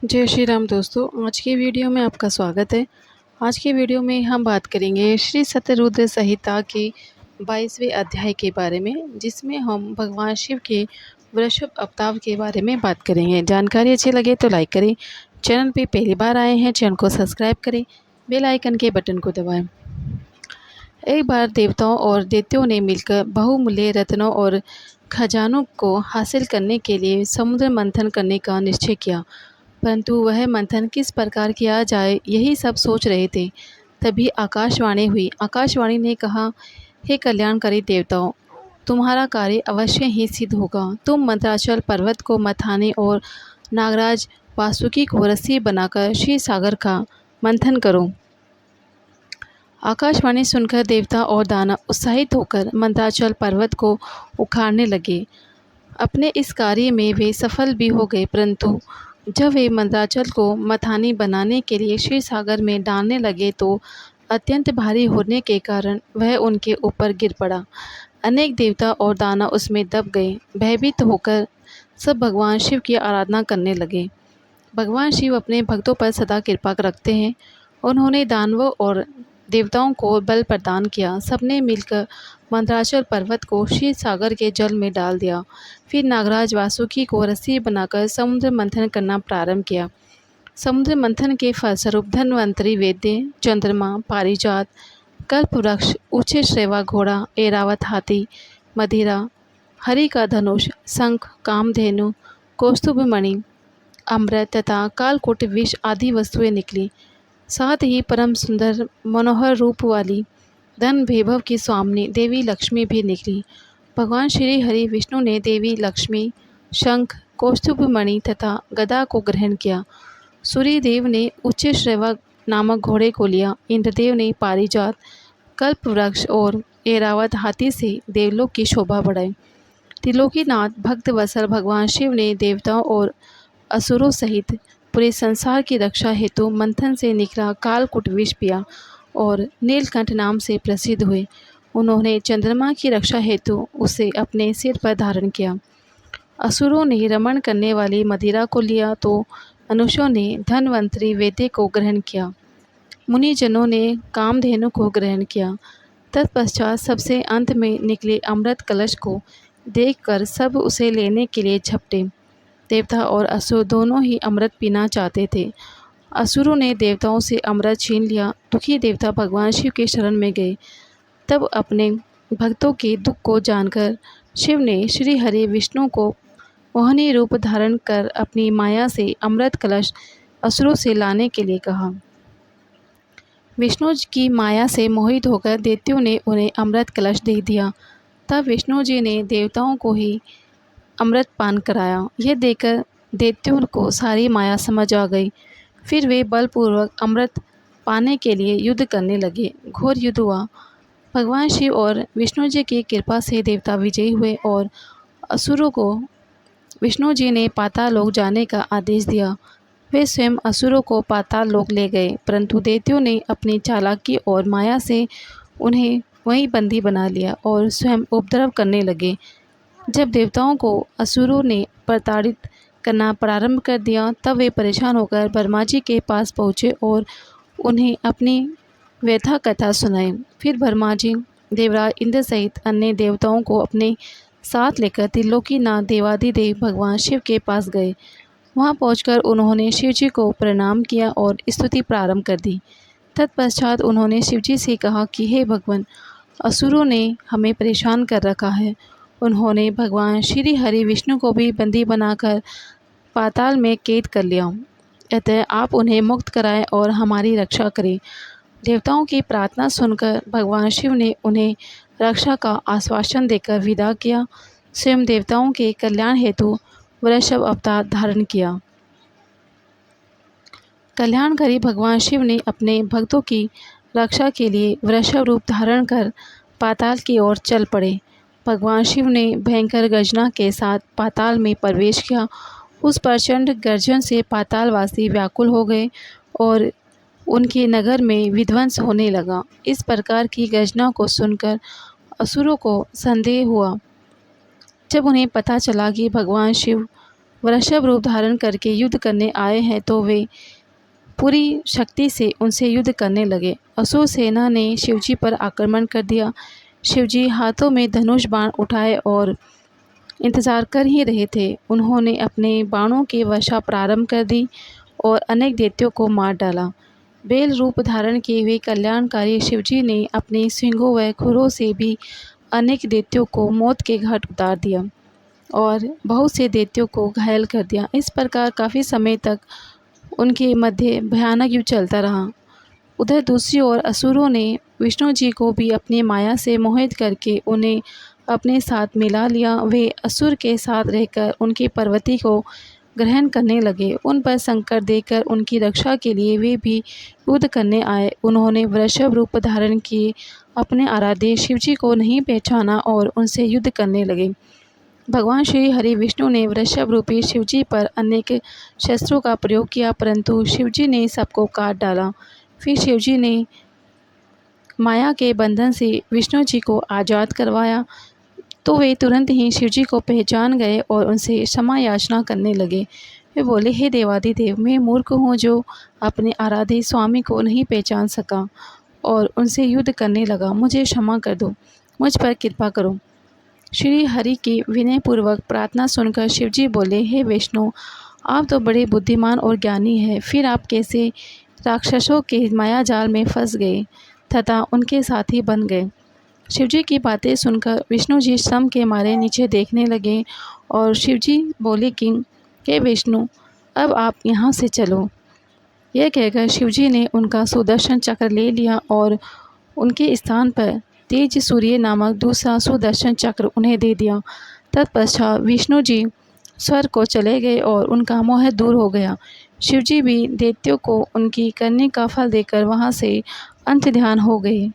जय श्री राम दोस्तों, आज की वीडियो में आपका स्वागत है। आज की वीडियो में हम बात करेंगे श्री सत्यरुद्र संहिता के 22वें अध्याय के बारे में, जिसमें हम भगवान शिव के वृषभ अवतार के बारे में बात करेंगे। जानकारी अच्छी लगे तो लाइक करें, चैनल पे पहली बार आए हैं चैनल को सब्सक्राइब करें, बेल आइकन के बटन को दबाएं। एक बार देवताओं और दैत्यों ने मिलकर बहुमूल्य रत्नों और खजानों को हासिल करने के लिए समुद्र मंथन करने का निश्चय किया, परंतु वह मंथन किस प्रकार किया जाए यही सब सोच रहे थे। तभी आकाशवाणी हुई। आकाशवाणी ने कहा, हे कल्याणकारी देवताओं, तुम्हारा कार्य अवश्य ही सिद्ध होगा। तुम मंत्राचल पर्वत को मथाने और नागराज वासुकी को रस्सी बनाकर क्षीर सागर का मंथन करो। आकाशवाणी सुनकर देवता और दानव उत्साहित होकर मंत्राचल पर्वत को उखाड़ने लगे। अपने इस कार्य में वे सफल भी हो गए, परंतु जब वे मंदराचल को मथानी बनाने के लिए क्षीर सागर में डालने लगे तो अत्यंत भारी होने के कारण वह उनके ऊपर गिर पड़ा। अनेक देवता और दानव उसमें दब गए। भयभीत होकर सब भगवान शिव की आराधना करने लगे। भगवान शिव अपने भक्तों पर सदा कृपा रखते हैं। उन्होंने दानवों और देवताओं को बल प्रदान किया। सबने मिलकर मंदराचल पर्वत को क्षीर सागर के जल में डाल दिया। फिर नागराज वासुकी को रस्सी बनाकर समुद्र मंथन करना प्रारंभ किया। समुद्र मंथन के फलस्वरूप धन्वंतरी, वेद्य, चंद्रमा, पारिजात, कल्पवृक्ष, ऊंचे श्रेवा घोड़ा, ऐरावत हाथी, मदिरा, हरि का धनुष, शंख, कामधेनु, कौस्तुभमणि, अमृत तथा कालकूट विष आदि वस्तुएं निकली। साथ ही परम सुंदर मनोहर रूप वाली धन वैभव की स्वामिनी देवी लक्ष्मी भी निकली। भगवान श्री हरि विष्णु ने देवी लक्ष्मी, शंख, कौस्तुभमणि तथा गदा को ग्रहण किया। सूर्यदेव ने उच्च श्रवा नामक घोड़े को लिया। इंद्रदेव ने पारिजात, कल्पवृक्ष और ऐरावत हाथी से देवलोक की शोभा बढ़ाई। त्रिलोकीनाथ भक्त वत्सल भगवान शिव ने देवताओं और असुरों सहित पूरे संसार की रक्षा हेतु मंथन से निकला कालकूट विष पिया और नीलकंठ नाम से प्रसिद्ध हुए। उन्होंने चंद्रमा की रक्षा हेतु उसे अपने सिर पर धारण किया। असुरों ने रमण करने वाली मदिरा को लिया तो मनुष्यों ने धन्वंतरी वेद्य को ग्रहण किया। मुनिजनों ने कामधेनु को ग्रहण किया। तत्पश्चात सबसे अंत में निकले अमृत कलश को देखकर सब उसे लेने के लिए झपटे। देवता और असुर दोनों ही अमृत पीना चाहते थे। असुरों ने देवताओं से अमृत छीन लिया। दुखी देवता भगवान शिव के शरण में गए। तब अपने भक्तों के दुख को जानकर शिव ने श्री हरि विष्णु को मोहिनी रूप धारण कर अपनी माया से अमृत कलश असुरों से लाने के लिए कहा। विष्णु जी की माया से मोहित होकर दैत्यों ने उन्हें अमृत कलश दे दिया। तब विष्णु जी ने देवताओं को ही अमृत पान कराया। यह देखकर दैत्यों को सारी माया समझ आ गई। फिर वे बलपूर्वक अमृत पाने के लिए युद्ध करने लगे। घोर युद्ध हुआ। भगवान शिव और विष्णु जी की कृपा से देवता विजयी हुए और असुरों को विष्णु जी ने पाताल लोक जाने का आदेश दिया। वे स्वयं असुरों को पाताल लोक ले गए, परंतु दैत्यों ने अपनी चालाकी और माया से उन्हें वहीं बंदी बना लिया और स्वयं उपद्रव करने लगे। जब देवताओं को असुरों ने प्रताड़ित करना प्रारंभ कर दिया, तब वे परेशान होकर ब्रह्मा जी के पास पहुँचे और उन्हें अपनी व्यथा कथा सुनाई। फिर ब्रह्मा जी देवराज इंद्र सहित अन्य देवताओं को अपने साथ लेकर त्रिलोकीनाथ देवाधिदेव भगवान शिव के पास गए। वहां पहुंचकर उन्होंने शिव जी को प्रणाम किया और स्तुति प्रारंभ कर दी। तत्पश्चात उन्होंने शिव जी से कहा कि हे भगवान, असुरों ने हमें परेशान कर रखा है। उन्होंने भगवान श्री हरि विष्णु को भी बंदी बनाकर पाताल में कैद कर लिया। अतः आप उन्हें मुक्त कराएं और हमारी रक्षा करें। देवताओं की प्रार्थना सुनकर भगवान शिव ने उन्हें रक्षा का आश्वासन देकर विदा किया। स्वयं देवताओं के कल्याण हेतु वृषभ अवतार धारण किया। कल्याणकारी भगवान शिव ने अपने भक्तों की रक्षा के लिए वृषभ रूप धारण कर पाताल की ओर चल पड़े। भगवान शिव ने भयंकर गर्जना के साथ पाताल में प्रवेश किया। उस प्रचंड गर्जन से पातालवासी व्याकुल हो गए और उनके नगर में विध्वंस होने लगा। इस प्रकार की गर्जना को सुनकर असुरों को संदेह हुआ। जब उन्हें पता चला कि भगवान शिव वृषभ रूप धारण करके युद्ध करने आए हैं तो वे पूरी शक्ति से उनसे युद्ध करने लगे। असुर सेना ने शिवजी पर आक्रमण कर दिया। शिवजी हाथों में धनुष बाण उठाए और इंतज़ार कर ही रहे थे। उन्होंने अपने बाणों की वर्षा प्रारंभ कर दी और अनेक दैत्यों को मार डाला। बेल रूप धारण किए हुए कल्याणकारी शिवजी ने अपने सिंगों व खुरों से भी अनेक दैत्यों को मौत के घाट उतार दिया और बहुत से दैत्यों को घायल कर दिया। इस प्रकार काफ़ी समय तक उनके मध्य भयानक युद्ध चलता रहा। उधर दूसरी ओर असुरों ने विष्णु जी को भी अपनी माया से मोहित करके उन्हें अपने साथ मिला लिया। वे असुर के साथ रहकर उनकी पार्वती को ग्रहण करने लगे। उन पर संकट देकर उनकी रक्षा के लिए वे भी युद्ध करने आए। उन्होंने वृषभ रूप धारण किए अपने आराध्य शिवजी को नहीं पहचाना और उनसे युद्ध करने लगे। भगवान श्री हरि विष्णु ने वृषभ रूपी शिवजी पर अनेक शस्त्रों का प्रयोग किया, परंतु शिवजी ने सबको काट डाला। फिर शिवजी ने माया के बंधन से विष्णु जी को आज़ाद करवाया तो वे तुरंत ही शिवजी को पहचान गए और उनसे क्षमा याचना करने लगे। वे बोले, हे देवादिदेव, मैं मूर्ख हूँ जो अपने आराध्य स्वामी को नहीं पहचान सका और उनसे युद्ध करने लगा। मुझे क्षमा कर दो, मुझ पर कृपा करो। श्री हरि की विनयपूर्वक प्रार्थना सुनकर शिवजी बोले, हे विष्णु, आप तो बड़े बुद्धिमान और ज्ञानी हैं, फिर आप कैसे राक्षसों के माया जाल में फंस गए तथा उनके साथी बन गए। शिवजी की बातें सुनकर विष्णु जी श्रम के मारे नीचे देखने लगे और शिवजी बोले कि हे विष्णु, अब आप यहाँ से चलो। यह कहकर शिवजी ने उनका सुदर्शन चक्र ले लिया और उनके स्थान पर तेज सूर्य नामक दूसरा सुदर्शन चक्र उन्हें दे दिया। तत्पश्चात विष्णु जी स्वर्ग को चले गए और उनका मोह दूर हो गया। शिवजी भी दैत्यों को उनकी करने का फल देकर वहाँ से अंतर्ध्यान हो गए।